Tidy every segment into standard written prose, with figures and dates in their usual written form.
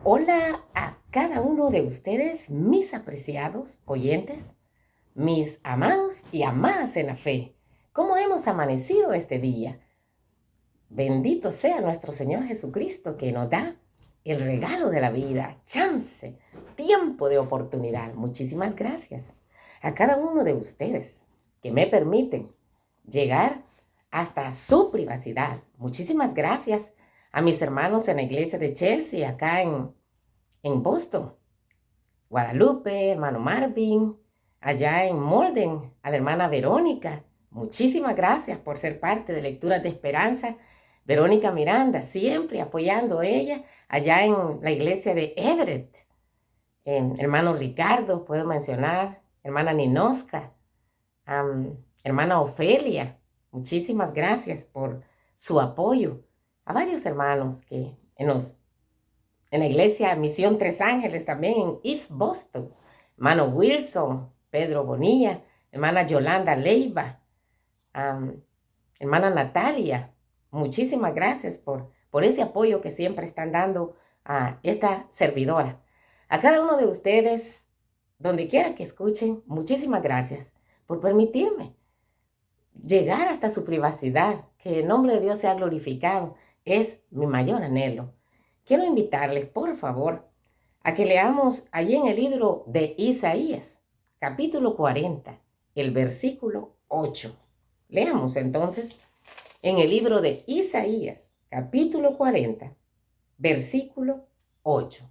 Hola a cada uno de ustedes, mis apreciados oyentes, mis amados y amadas en la fe. ¿Cómo hemos amanecido este día? Bendito sea nuestro Señor Jesucristo que nos da el regalo de la vida, chance, tiempo de oportunidad. Muchísimas gracias a cada uno de ustedes que me permiten llegar hasta su privacidad. Muchísimas gracias a mis hermanos en la iglesia de Chelsea, acá en Boston, Guadalupe, hermano Marvin, allá en Molden, a la hermana Verónica. Muchísimas gracias por ser parte de Lecturas de Esperanza. Verónica Miranda, siempre apoyando a ella, allá en la iglesia de Everett. Hermano Ricardo, puedo mencionar, hermana Ninoska, hermana Ofelia. Muchísimas gracias por su apoyo. A varios hermanos que en la iglesia Misión Tres Ángeles, también en East Boston. Hermano Wilson, Pedro Bonilla, hermana Yolanda Leiva, hermana Natalia. Muchísimas gracias por ese apoyo que siempre están dando a esta servidora. A cada uno de ustedes, donde quiera que escuchen, muchísimas gracias por permitirme llegar hasta su privacidad. Que el nombre de Dios sea glorificado. Es mi mayor anhelo. Quiero invitarles, por favor, a que leamos allí en el libro de Isaías, capítulo 40, el versículo 8. Leamos entonces en el libro de Isaías, capítulo 40, versículo 8.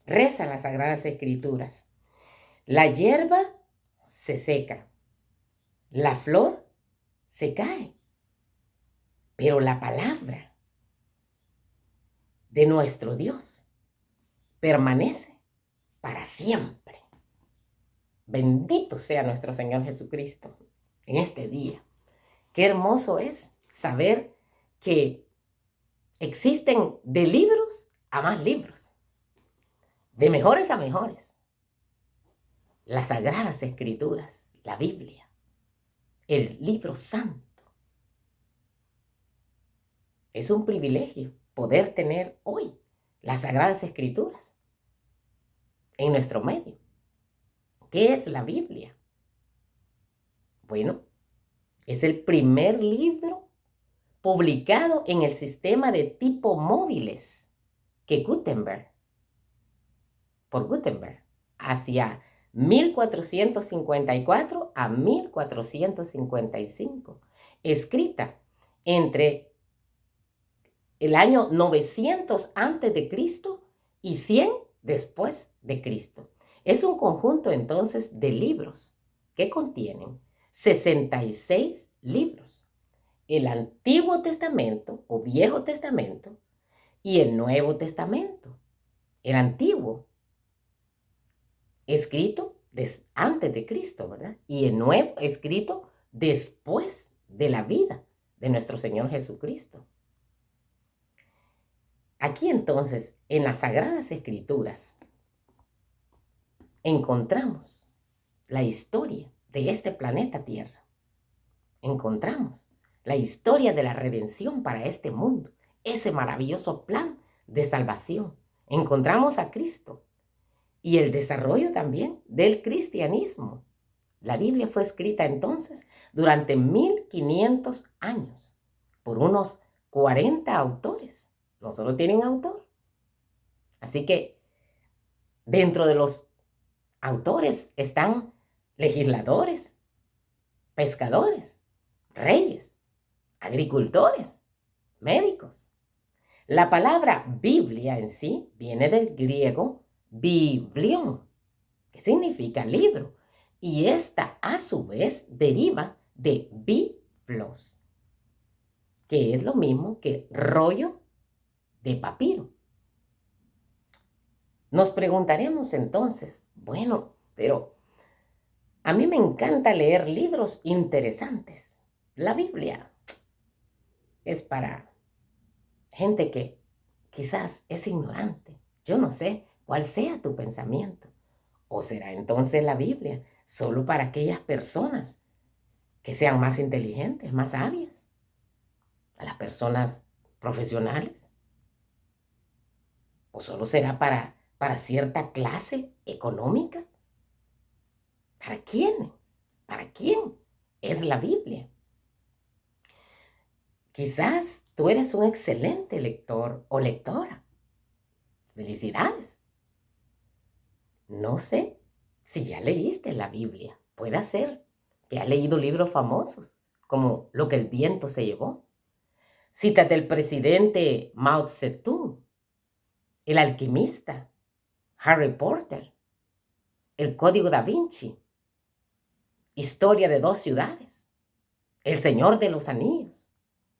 Reza las Sagradas Escrituras. La hierba se seca, la flor se cae, pero la palabra de nuestro Dios permanece para siempre. Bendito sea nuestro Señor Jesucristo en este día. Qué hermoso es saber que existen de libros a más libros, de mejores a mejores. Las Sagradas Escrituras, la Biblia, el libro santo. Es un privilegio poder tener hoy las Sagradas Escrituras en nuestro medio. ¿Qué es la Biblia? Bueno, es el primer libro publicado en el sistema de tipo móviles que Gutenberg, hacia 1454 a 1455, escrita entre el año 900 antes de Cristo y 100 después de Cristo. Es un conjunto entonces de libros que contienen 66 libros. El Antiguo Testamento o Viejo Testamento y el Nuevo Testamento. El Antiguo, escrito antes de Cristo, ¿verdad? Y el Nuevo, escrito después de la vida de nuestro Señor Jesucristo. Aquí entonces, en las Sagradas Escrituras, encontramos la historia de este planeta Tierra. Encontramos la historia de la redención para este mundo, ese maravilloso plan de salvación. Encontramos a Cristo y el desarrollo también del cristianismo. La Biblia fue escrita entonces durante 1500 años por unos 40 autores. No solo tiene un autor. Así que dentro de los autores están legisladores, pescadores, reyes, agricultores, médicos. La palabra Biblia en sí viene del griego biblión, que significa libro, y esta a su vez deriva de biblos, que es lo mismo que rollo de papiro. Nos preguntaremos entonces, bueno, pero a mí me encanta leer libros interesantes. La Biblia es para gente que quizás es ignorante. Yo no sé cuál sea tu pensamiento. ¿O será entonces la Biblia solo para aquellas personas que sean más inteligentes, más sabias? ¿A las personas profesionales? ¿O solo será para ¿Para cierta clase económica? ¿Para quiénes? ¿Para quién es la Biblia? Quizás tú eres un excelente lector o lectora. Felicidades. No sé si ya leíste la Biblia. Puede ser que has leído libros famosos, como Lo que el viento se llevó. Citas del presidente Mao Zedong, El alquimista, Harry Potter, El Código Da Vinci, Historia de dos ciudades, El Señor de los Anillos,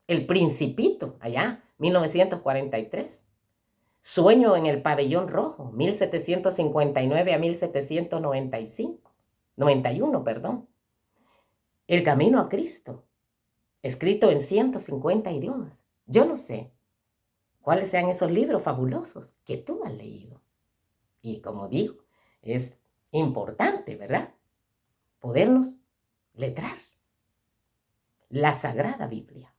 El Principito, allá, 1943. Sueño en el Pabellón Rojo, 1759 a 1791, perdón. El Camino a Cristo, escrito en 150 idiomas. Yo no sé cuáles sean esos libros fabulosos que tú has leído. Y como digo, es importante, ¿verdad?, podernos letrar. La Sagrada Biblia,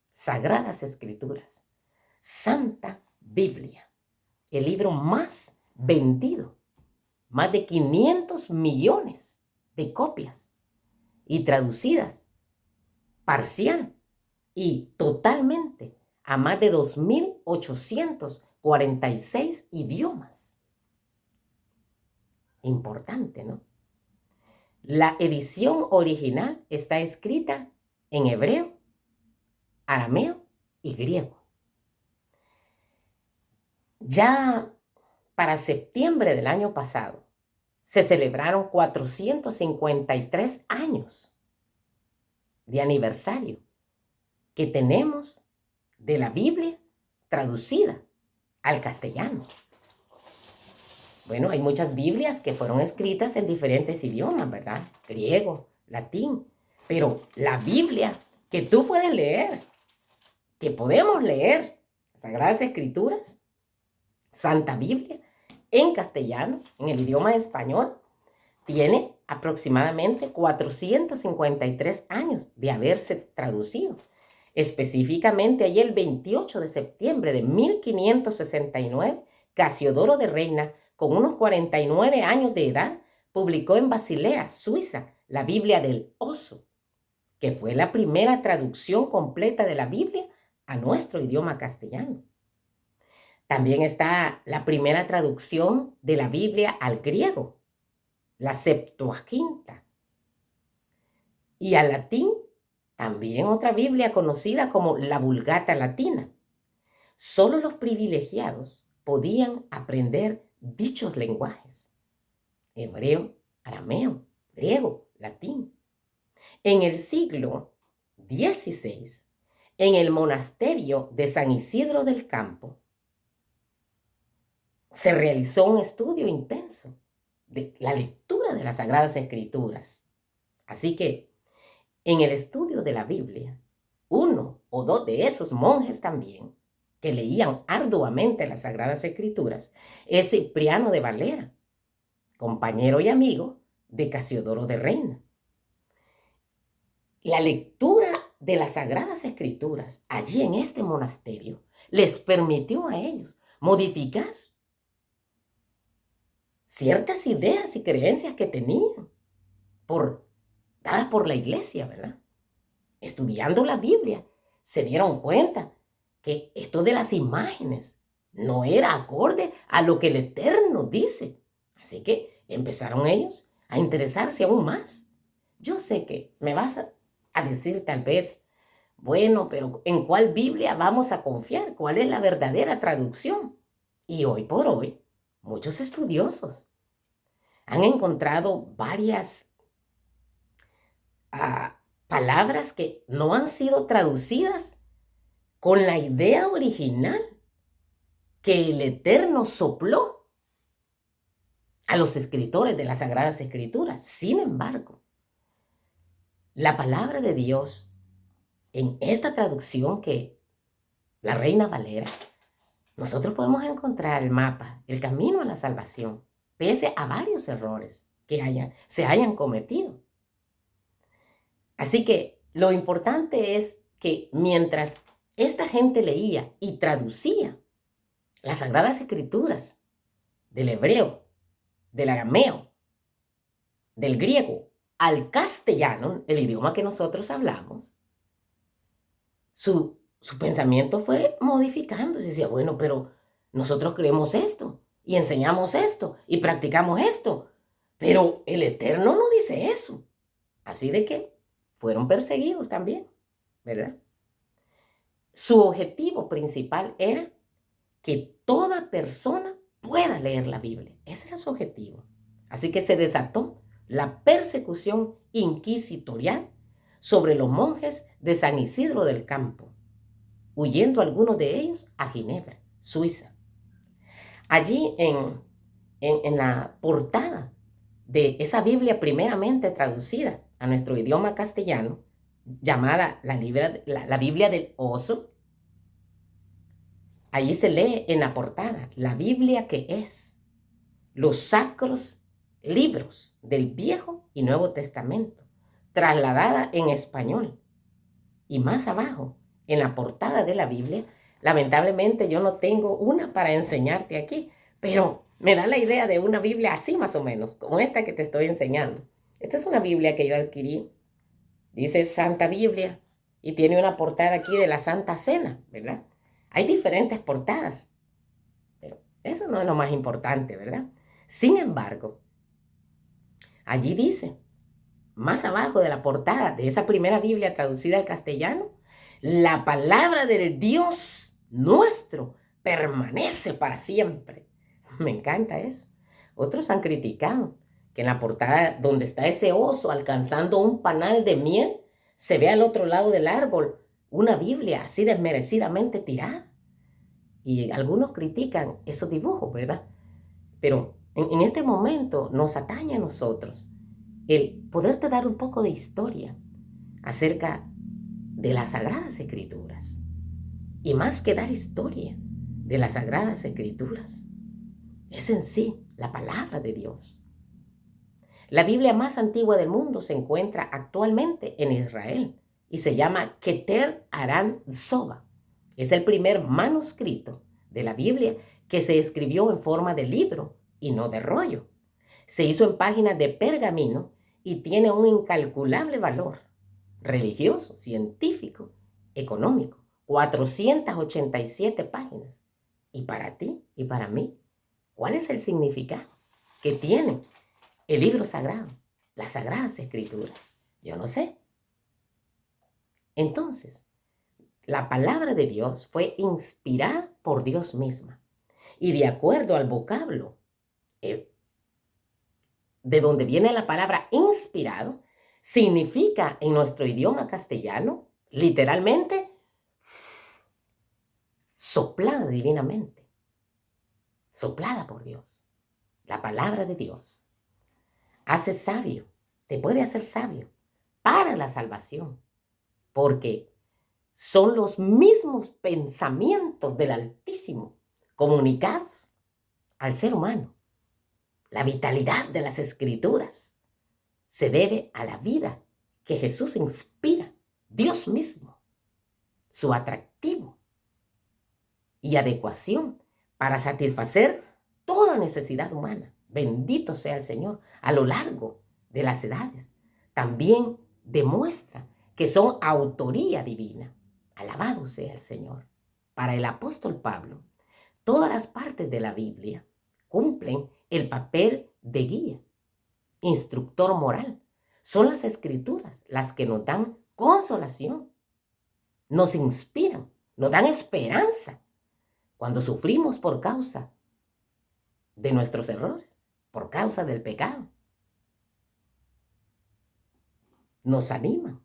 Sagradas Escrituras, Santa Biblia, el libro más vendido, más de 500 millones de copias y traducidas parcial y totalmente a más de 2.846 idiomas. Importante, ¿no? La edición original está escrita en hebreo, arameo y griego. Ya para septiembre del año pasado se celebraron 453 años de aniversario que tenemos de la Biblia traducida al castellano. Bueno, hay muchas Biblias que fueron escritas en diferentes idiomas, ¿verdad? Griego, latín. Pero la Biblia que tú puedes leer, que podemos leer, Sagradas Escrituras, Santa Biblia, en castellano, en el idioma español, tiene aproximadamente 453 años de haberse traducido. Específicamente, allí el 28 de septiembre de 1569, Casiodoro de Reina, con unos 49 años de edad, publicó en Basilea, Suiza, la Biblia del Oso, que fue la primera traducción completa de la Biblia a nuestro idioma castellano. También está la primera traducción de la Biblia al griego, la Septuaginta. Y al latín, también otra Biblia conocida como la Vulgata Latina. Solo los privilegiados podían aprender dichos lenguajes: hebreo, arameo, griego, latín. En el siglo XVI, en el monasterio de San Isidro del Campo, se realizó un estudio intenso de la lectura de las Sagradas Escrituras. Así que, en el estudio de la Biblia, uno o dos de esos monjes también, que leían arduamente las Sagradas Escrituras, es Cipriano de Valera, compañero y amigo de Casiodoro de Reina. La lectura de las Sagradas Escrituras allí en este monasterio les permitió a ellos modificar ciertas ideas y creencias que tenían dadas por la iglesia, ¿verdad? Estudiando la Biblia, se dieron cuenta que esto de las imágenes no era acorde a lo que el Eterno dice. Así que empezaron ellos a interesarse aún más. Yo sé que me vas a decir tal vez, bueno, pero ¿en cuál Biblia vamos a confiar? ¿Cuál es la verdadera traducción? Y hoy por hoy, muchos estudiosos han encontrado varias palabras que no han sido traducidas con la idea original que el Eterno sopló a los escritores de las Sagradas Escrituras. Sin embargo, la palabra de Dios en esta traducción que la Reina Valera, nosotros podemos encontrar el mapa, el camino a la salvación, pese a varios errores que se hayan cometido. Así que lo importante es que mientras esta gente leía y traducía las Sagradas Escrituras del hebreo, del arameo, del griego al castellano, el idioma que nosotros hablamos, su pensamiento fue modificando. Y decía, bueno, pero nosotros creemos esto y enseñamos esto y practicamos esto, pero el Eterno no dice eso. Así de que fueron perseguidos también, ¿verdad? Su objetivo principal era que toda persona pueda leer la Biblia. Ese era su objetivo. Así que se desató la persecución inquisitorial sobre los monjes de San Isidro del Campo, huyendo algunos de ellos a Ginebra, Suiza. Allí en la portada de esa Biblia primeramente traducida a nuestro idioma castellano, llamada la Biblia del Oso, allí se lee en la portada, la Biblia que es los sacros libros del Viejo y Nuevo Testamento, trasladada en español. Y más abajo, en la portada de la Biblia, lamentablemente yo no tengo una para enseñarte aquí, pero me da la idea de una Biblia así más o menos, como esta que te estoy enseñando. Esta es una Biblia que yo adquirí, dice Santa Biblia, y tiene una portada aquí de la Santa Cena, ¿verdad? Hay diferentes portadas, pero eso no es lo más importante, ¿verdad? Sin embargo, allí dice, más abajo de la portada de esa primera Biblia traducida al castellano, la palabra del Dios nuestro permanece para siempre. Me encanta eso. Otros han criticado que en la portada donde está ese oso alcanzando un panal de miel, se ve al otro lado del árbol una Biblia así desmerecidamente tirada. Y algunos critican esos dibujos, ¿verdad? Pero en este momento nos atañe a nosotros el poderte dar un poco de historia acerca de las Sagradas Escrituras. Y más que dar historia de las Sagradas Escrituras, es en sí la palabra de Dios. La Biblia más antigua del mundo se encuentra actualmente en Israel y se llama Keter Aram Zoba. Es el primer manuscrito de la Biblia que se escribió en forma de libro y no de rollo. Se hizo en páginas de pergamino y tiene un incalculable valor religioso, científico, económico. 487 páginas. Y para ti y para mí, ¿cuál es el significado que tiene el libro sagrado, las Sagradas Escrituras? Yo no sé. Entonces, la palabra de Dios fue inspirada por Dios misma. Y de acuerdo al vocablo de donde viene la palabra inspirado, significa en nuestro idioma castellano, literalmente, soplada divinamente, soplada por Dios. La palabra de Dios hace sabio, te puede hacer sabio para la salvación, porque son los mismos pensamientos del Altísimo comunicados al ser humano. La vitalidad de las Escrituras se debe a la vida que Jesús inspira, Dios mismo, su atractivo y adecuación para satisfacer toda necesidad humana. Bendito sea el Señor a lo largo de las edades. También demuestra que son autoría divina. Alabado sea el Señor. Para el apóstol Pablo, todas las partes de la Biblia cumplen el papel de guía, instructor moral. Son las Escrituras las que nos dan consolación, nos inspiran, nos dan esperanza cuando sufrimos por causa de nuestros errores, por causa del pecado. Nos animan,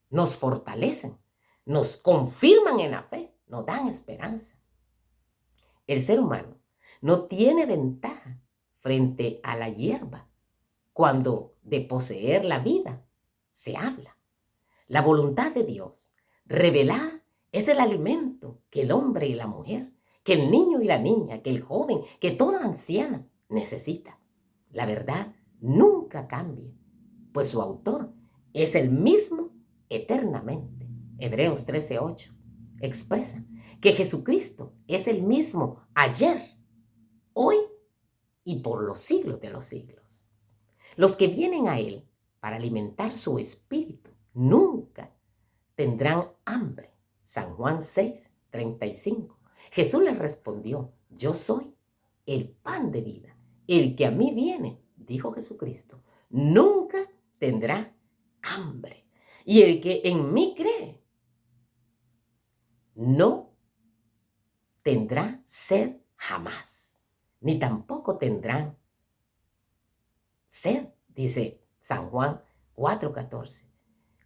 nos fortalecen, nos confirman en la fe, nos dan esperanza. El ser humano no tiene ventaja frente a la hierba cuando de poseer la vida se habla. La voluntad de Dios revelada es el alimento que el hombre y la mujer, que el niño y la niña, que el joven, que toda anciana necesita. La verdad nunca cambia, pues su autor es el mismo eternamente. Hebreos 13:8 expresa que Jesucristo es el mismo ayer, hoy y por los siglos de los siglos. Los que vienen a Él para alimentar su espíritu nunca tendrán hambre. San Juan 6:35. Jesús les respondió, yo soy el pan de vida. El que a mí viene, dijo Jesucristo, nunca tendrá hambre. Y el que en mí cree, no tendrá sed jamás, ni tampoco tendrán sed, dice San Juan 4:14.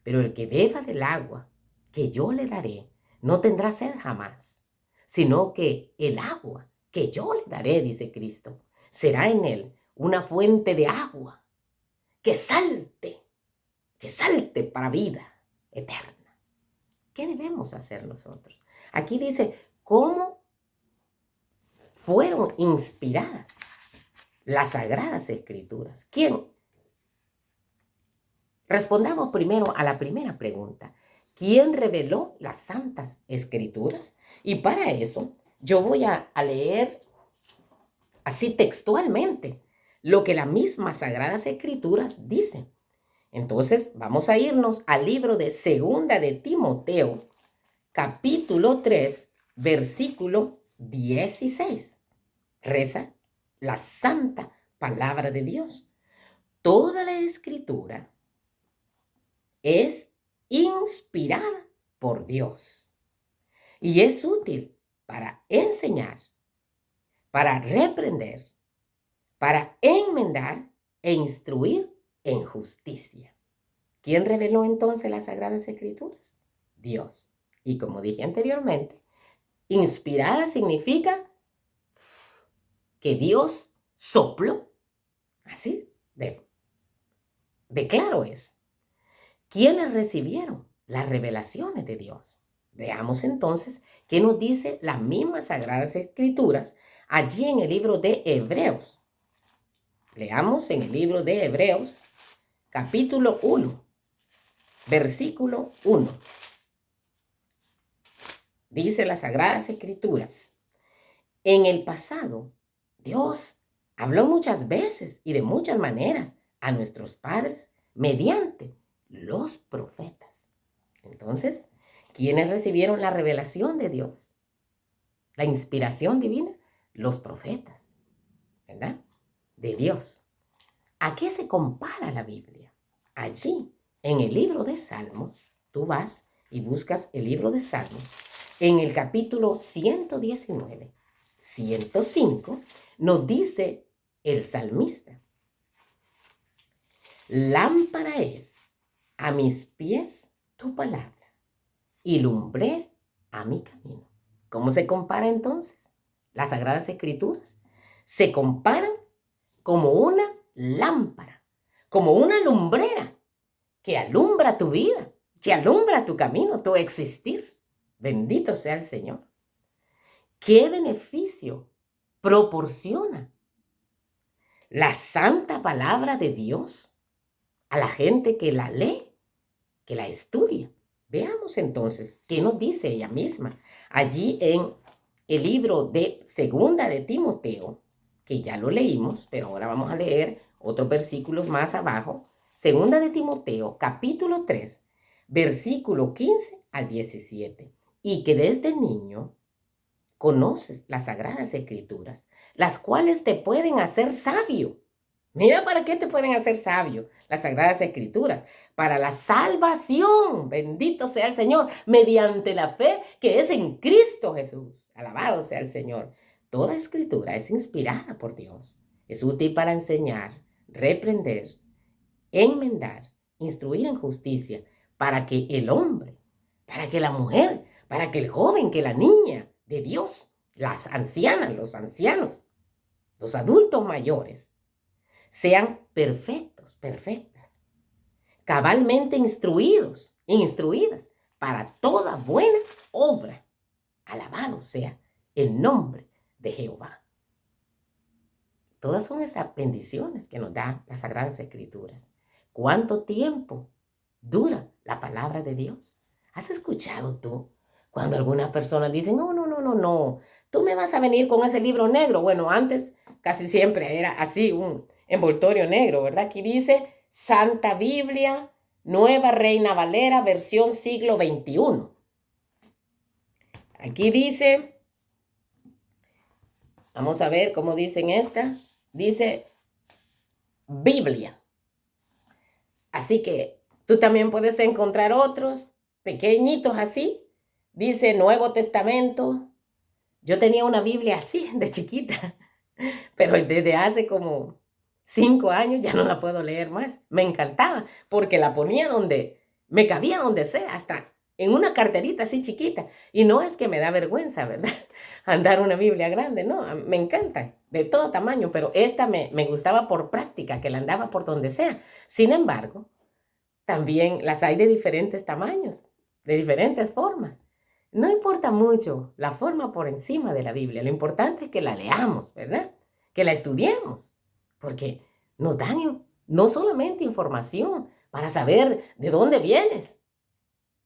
Pero el que beba del agua que yo le daré, no tendrá sed jamás, sino que el agua que yo le daré, dice Cristo, será en él una fuente de agua que salte para vida eterna. ¿Qué debemos hacer nosotros? Aquí dice cómo fueron inspiradas las Sagradas Escrituras. ¿Quién? Respondamos primero a la primera pregunta. ¿Quién reveló las Santas Escrituras? Y para eso yo voy a leer así textualmente lo que las mismas Sagradas Escrituras dicen. Entonces vamos a irnos al libro de Segunda de Timoteo, capítulo 3, versículo 16. Reza la santa palabra de Dios. Toda la Escritura es inspirada por Dios y es útil para enseñar, para reprender, para enmendar e instruir en justicia. ¿Quién reveló entonces las Sagradas Escrituras? Dios. Y como dije anteriormente, inspirada significa que Dios sopló. Así de claro es. ¿Quiénes recibieron las revelaciones de Dios? Veamos entonces qué nos dice las mismas Sagradas Escrituras allí en el libro de Hebreos. Leamos en el libro de Hebreos, capítulo 1, versículo 1. Dice las Sagradas Escrituras, en el pasado, Dios habló muchas veces y de muchas maneras a nuestros padres mediante los profetas. Entonces, ¿quiénes recibieron la revelación de Dios? La inspiración divina, los profetas, ¿verdad? De Dios. ¿A qué se compara la Biblia? Allí, en el libro de Salmos, tú vas y buscas el libro de Salmos, en el capítulo 119, 105, nos dice el salmista, lámpara es a mis pies tu palabra y lumbrera a mi camino. ¿Cómo se compara entonces las Sagradas Escrituras? Se comparan como una lámpara, como una lumbrera que alumbra tu vida, que alumbra tu camino, tu existir. Bendito sea el Señor. ¿Qué beneficio proporciona la santa palabra de Dios a la gente que la lee, que la estudia? Veamos entonces qué nos dice ella misma allí en el libro de Segunda de Timoteo, que ya lo leímos, pero ahora vamos a leer otros versículos más abajo. Segunda de Timoteo, capítulo 3, versículo 15 al 17. Y que desde niño conoces las Sagradas Escrituras, las cuales te pueden hacer sabio. Mira para qué te pueden hacer sabio las Sagradas Escrituras. Para la salvación, bendito sea el Señor, mediante la fe que es en Cristo Jesús. Alabado sea el Señor. Toda Escritura es inspirada por Dios. Es útil para enseñar, reprender, enmendar, instruir en justicia, para que el hombre, para que la mujer, para que el joven, que la niña de Dios, las ancianas, los ancianos, los adultos mayores, sean perfectos, perfectas, cabalmente instruidos, instruidas para toda buena obra. Alabado sea el nombre de Jehová. Todas son esas bendiciones que nos dan las Sagradas Escrituras. ¿Cuánto tiempo dura la palabra de Dios? ¿Has escuchado tú cuando algunas personas dicen, no, tú me vas a venir con ese libro negro. Bueno, antes casi siempre era así, un envoltorio negro, ¿verdad? Aquí dice Santa Biblia, Nueva Reina Valera, versión siglo XXI. Aquí dice, vamos a ver cómo dicen esta, dice Biblia. Así que tú también puedes encontrar otros pequeñitos así. Dice Nuevo Testamento. Yo tenía una Biblia así de chiquita, pero desde hace como 5 años ya no la puedo leer más. Me encantaba porque la ponía donde, me cabía donde sea, hasta en una carterita así chiquita. Y no es que me da vergüenza, ¿verdad? Andar una Biblia grande, no, me encanta, de todo tamaño, pero esta me gustaba por práctica, que la andaba por donde sea. Sin embargo, también las hay de diferentes tamaños, de diferentes formas. No importa mucho la forma por encima de la Biblia, lo importante es que la leamos, ¿verdad? Que la estudiemos, porque nos dan no solamente información para saber de dónde vienes,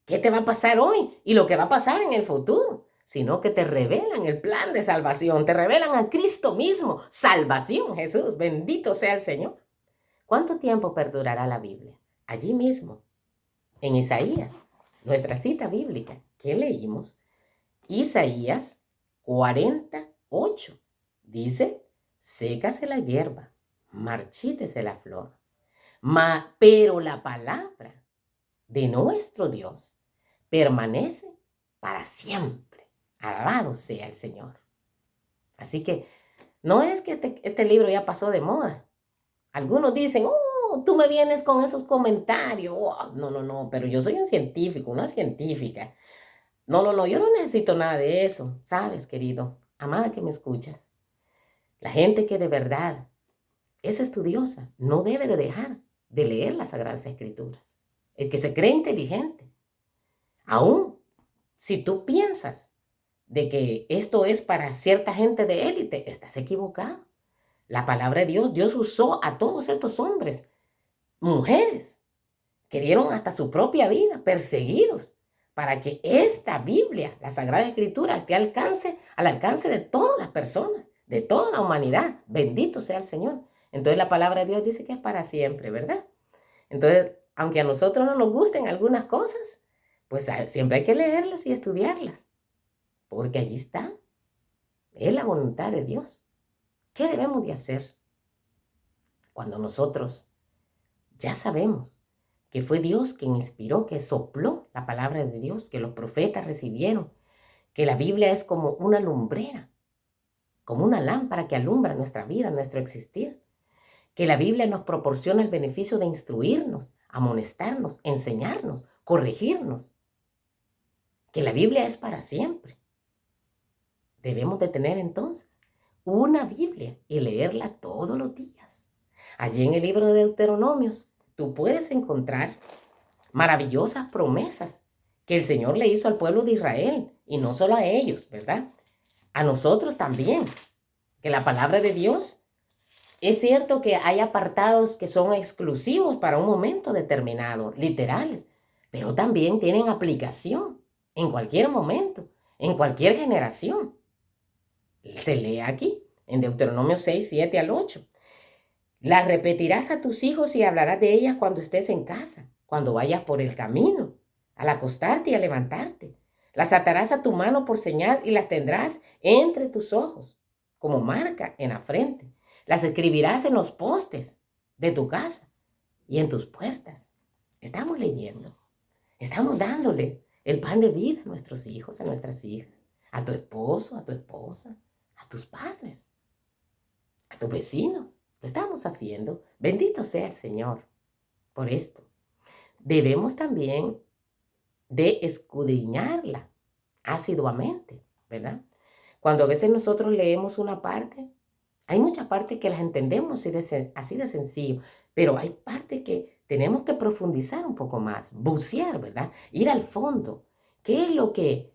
qué te va a pasar hoy y lo que va a pasar en el futuro, sino que te revelan el plan de salvación, te revelan a Cristo mismo, salvación, Jesús, bendito sea el Señor. ¿Cuánto tiempo perdurará la Biblia? Allí mismo, en Isaías, nuestra cita bíblica que leímos, Isaías 48, dice, sécase la hierba, marchítese la flor, pero la palabra de nuestro Dios permanece para siempre. Alabado sea el Señor. Así que no es que este libro ya pasó de moda. Algunos dicen, oh, tú me vienes con esos comentarios. Oh, no, no, no, pero yo soy un científico, una científica. No, no, no, yo no necesito nada de eso. ¿Sabes, querido? Amada que me escuchas. La gente que de verdad es estudiosa no debe de dejar de leer las Sagradas Escrituras. El que se cree inteligente, aún si tú piensas de que esto es para cierta gente de élite, estás equivocado. La palabra de Dios, Dios usó a todos estos hombres, mujeres, que dieron hasta su propia vida, perseguidos, para que esta Biblia, la Sagrada Escritura, esté al alcance de todas las personas, de toda la humanidad. Bendito sea el Señor. Entonces la palabra de Dios dice que es para siempre, ¿verdad? Entonces, aunque a nosotros no nos gusten algunas cosas, pues siempre hay que leerlas y estudiarlas, porque allí está, es la voluntad de Dios. ¿Qué debemos de hacer cuando nosotros ya sabemos que fue Dios quien inspiró, que sopló la palabra de Dios, que los profetas recibieron, que la Biblia es como una lumbrera, como una lámpara que alumbra nuestra vida, nuestro existir, que la Biblia nos proporciona el beneficio de instruirnos, amonestarnos, enseñarnos, corregirnos, que la Biblia es para siempre? Debemos de tener entonces una Biblia y leerla todos los días. Allí en el libro de Deuteronomios, tú puedes encontrar maravillosas promesas que el Señor le hizo al pueblo de Israel, y no solo a ellos, ¿verdad? A nosotros también, que la palabra de Dios, es cierto que hay apartados que son exclusivos para un momento determinado, literales, pero también tienen aplicación en cualquier momento, en cualquier generación. Se lee aquí, en Deuteronomio 6, 7 al 8. Las repetirás a tus hijos y hablarás de ellas cuando estés en casa, cuando vayas por el camino, al acostarte y al levantarte. Las atarás a tu mano por señal y las tendrás entre tus ojos, como marca en la frente. Las escribirás en los postes de tu casa y en tus puertas. Estamos leyendo, estamos dándole el pan de vida a nuestros hijos, a nuestras hijas, a tu esposo, a tu esposa, a tus padres, a tus vecinos. Lo estamos haciendo. Bendito sea el Señor por esto. Debemos también de escudriñarla asiduamente, ¿verdad? Cuando a veces nosotros leemos una parte, hay muchas partes que las entendemos así de sencillo, pero hay partes que tenemos que profundizar un poco más, bucear, ¿verdad? Ir al fondo. ¿Qué es lo que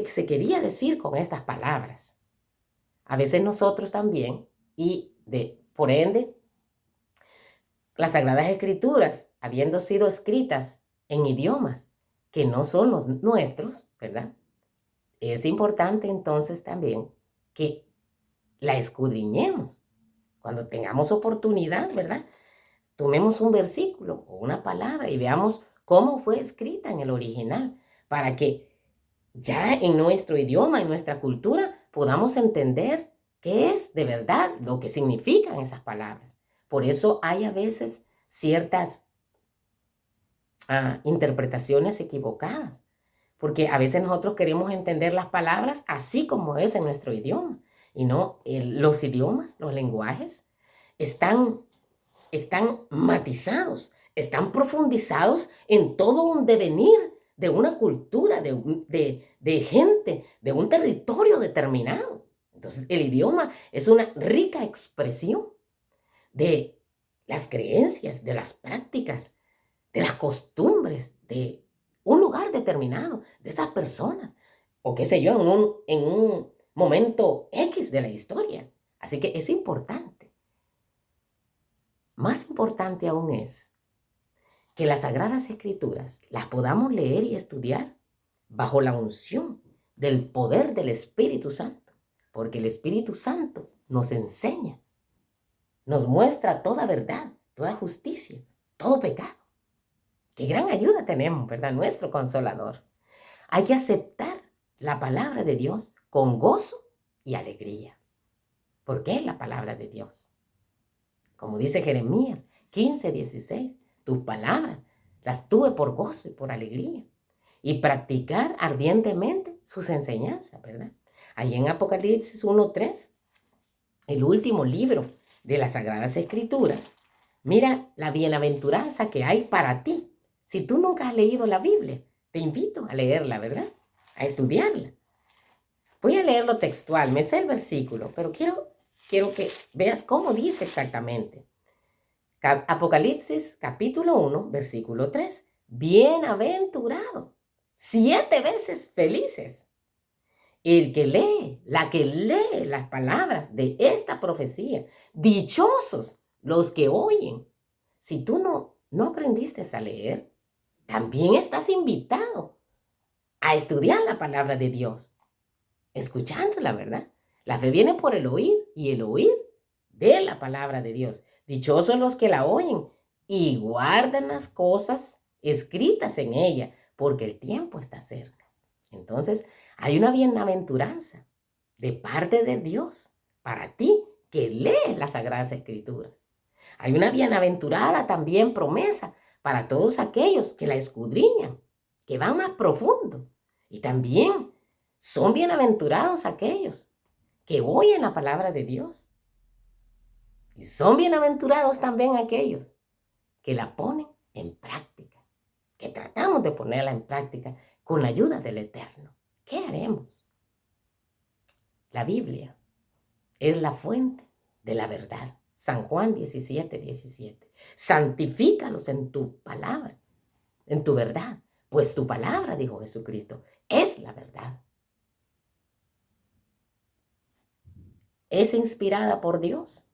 se quería decir con estas palabras? A veces nosotros también, por ende, las Sagradas Escrituras, habiendo sido escritas en idiomas que no son los nuestros, ¿verdad? es importante entonces también que la escudriñemos. Cuando tengamos oportunidad, ¿verdad? Tomemos un versículo o una palabra y veamos cómo fue escrita en el original, para que ya en nuestro idioma, en nuestra cultura, podamos entender qué es de verdad lo que significan esas palabras. Por eso hay a veces ciertas interpretaciones equivocadas, porque a veces nosotros queremos entender las palabras así como es en nuestro idioma, y no, los idiomas, los lenguajes, están matizados, están profundizados en todo un devenir de una cultura, de gente, de un territorio determinado. Entonces, el idioma es una rica expresión de las creencias, de las prácticas, de las costumbres de un lugar determinado, de esas personas, o qué sé yo, en un momento X de la historia. Así que es importante. Más importante aún es que las Sagradas Escrituras las podamos leer y estudiar bajo la unción del poder del Espíritu Santo, porque el Espíritu Santo nos enseña, nos muestra toda verdad, toda justicia, todo pecado. Qué gran ayuda tenemos, ¿verdad? Nuestro Consolador. Hay que aceptar la palabra de Dios con gozo y alegría, porque es la palabra de Dios. Como dice Jeremías 15:16, tus palabras las tuve por gozo y por alegría. Y practicar ardientemente sus enseñanzas, ¿verdad? Ahí en Apocalipsis 1:3, el último libro de las Sagradas Escrituras, mira la bienaventuranza que hay para ti. Si tú nunca has leído la Biblia, te invito a leerla, ¿verdad? A estudiarla. Voy a leerlo textual, me sé el versículo, pero quiero que veas cómo dice exactamente. Apocalipsis capítulo 1, versículo 3. Bienaventurado, 7 veces felices. El que lee, la que lee las palabras de esta profecía. Dichosos los que oyen. Si tú no aprendiste a leer, también estás invitado a estudiar la palabra de Dios, escuchándola, ¿verdad? La fe viene por el oír y el oír de la palabra de Dios. Dichosos los que la oyen y guardan las cosas escritas en ella, porque el tiempo está cerca. Entonces, hay una bienaventuranza de parte de Dios para ti que lees las Sagradas Escrituras. Hay una bienaventurada también promesa para todos aquellos que la escudriñan, que van más profundo. Y también son bienaventurados aquellos que oyen la palabra de Dios. Y son bienaventurados también aquellos que la ponen en práctica, que tratamos de ponerla en práctica con la ayuda del Eterno. ¿Qué haremos? La Biblia es la fuente de la verdad. San Juan 17:17. Santifícalos en tu palabra, en tu verdad, pues tu palabra, dijo Jesucristo, es la verdad. Es inspirada por Dios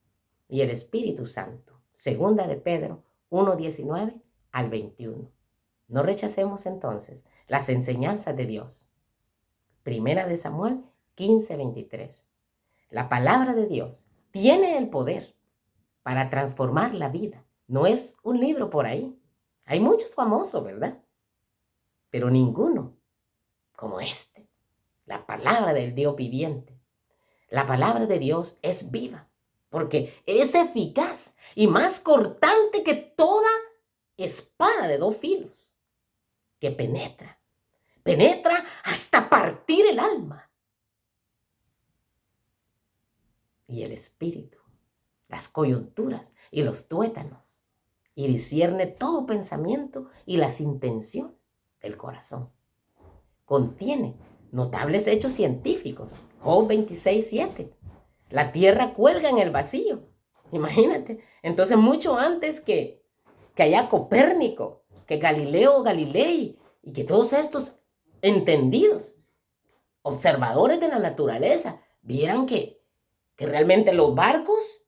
y el Espíritu Santo. Segunda de Pedro 1:19 al 21. No rechacemos entonces las enseñanzas de Dios. Primera de Samuel 15:23. La palabra de Dios tiene el poder para transformar la vida. No es un libro por ahí. Hay muchos famosos, ¿verdad? Pero ninguno como este. La palabra del Dios viviente. La palabra de Dios es viva, porque es eficaz y más cortante que toda espada de 2 filos, que penetra hasta partir el alma y el espíritu, las coyunturas y los tuétanos, y discierne todo pensamiento y las intenciones del corazón. Contiene notables hechos científicos. Job 26:7. La tierra cuelga en el vacío. Imagínate. Entonces, mucho antes que haya Copérnico, que Galileo Galilei, y que todos estos entendidos, observadores de la naturaleza, vieran que realmente los barcos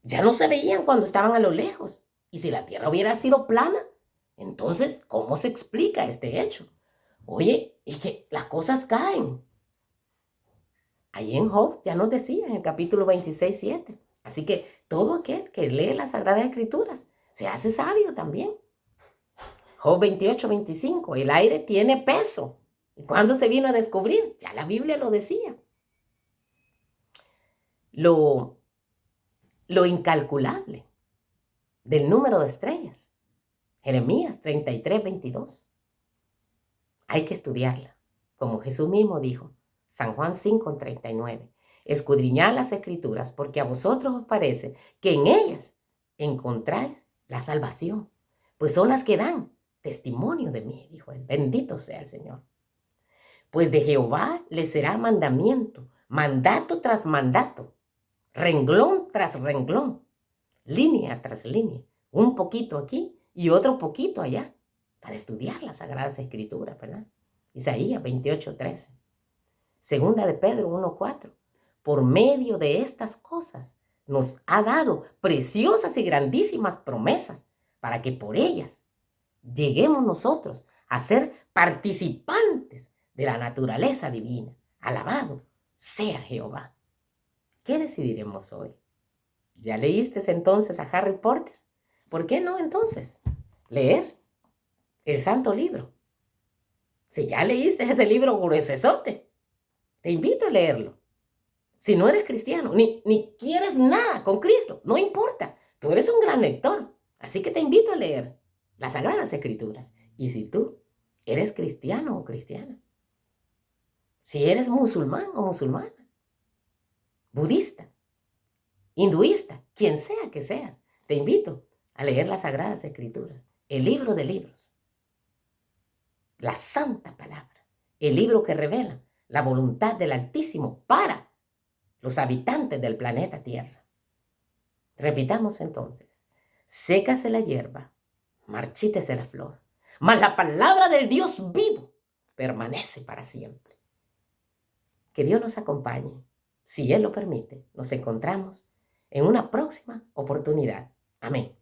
ya no se veían cuando estaban a lo lejos. Y si la tierra hubiera sido plana, entonces, ¿cómo se explica este hecho? Oye, y que las cosas caen. Ahí en Job ya nos decía en el capítulo 26, 7. Así que todo aquel que lee las Sagradas Escrituras se hace sabio también. Job 28, 25. El aire tiene peso. ¿Y cuándo se vino a descubrir? Ya la Biblia lo decía. Lo incalculable del número de estrellas. Jeremías 33, 22. Hay que estudiarla. Como Jesús mismo dijo, San Juan 5, 39. Escudriñad las Escrituras porque a vosotros os parece que en ellas encontráis la salvación, pues son las que dan testimonio de mí, dijo él. Bendito sea el Señor. Pues de Jehová le será mandamiento, mandato tras mandato, renglón tras renglón, línea tras línea, un poquito aquí y otro poquito allá, para estudiar las Sagradas Escrituras, ¿verdad? Isaías 28, 13. Segunda de Pedro 1, 4. Por medio de estas cosas nos ha dado preciosas y grandísimas promesas para que por ellas lleguemos nosotros a ser participantes de la naturaleza divina. Alabado sea Jehová. ¿Qué decidiremos hoy? ¿Ya leíste entonces a Harry Potter? ¿Por qué no entonces leer el Santo Libro? Si ya leíste ese libro gruesote, te invito a leerlo. Si no eres cristiano, ni quieres nada con Cristo, no importa. Tú eres un gran lector. Así que te invito a leer las Sagradas Escrituras. Y si tú eres cristiano o cristiana, si eres musulmán o musulmana, budista, hinduista, quien sea que seas, te invito a leer las Sagradas Escrituras, el libro de libros, la santa palabra, el libro que revela la voluntad del Altísimo para los habitantes del planeta Tierra. Repitamos entonces, sécase la hierba, marchítese la flor, mas la palabra del Dios vivo permanece para siempre. Que Dios nos acompañe. Si Él lo permite, nos encontramos en una próxima oportunidad. Amén.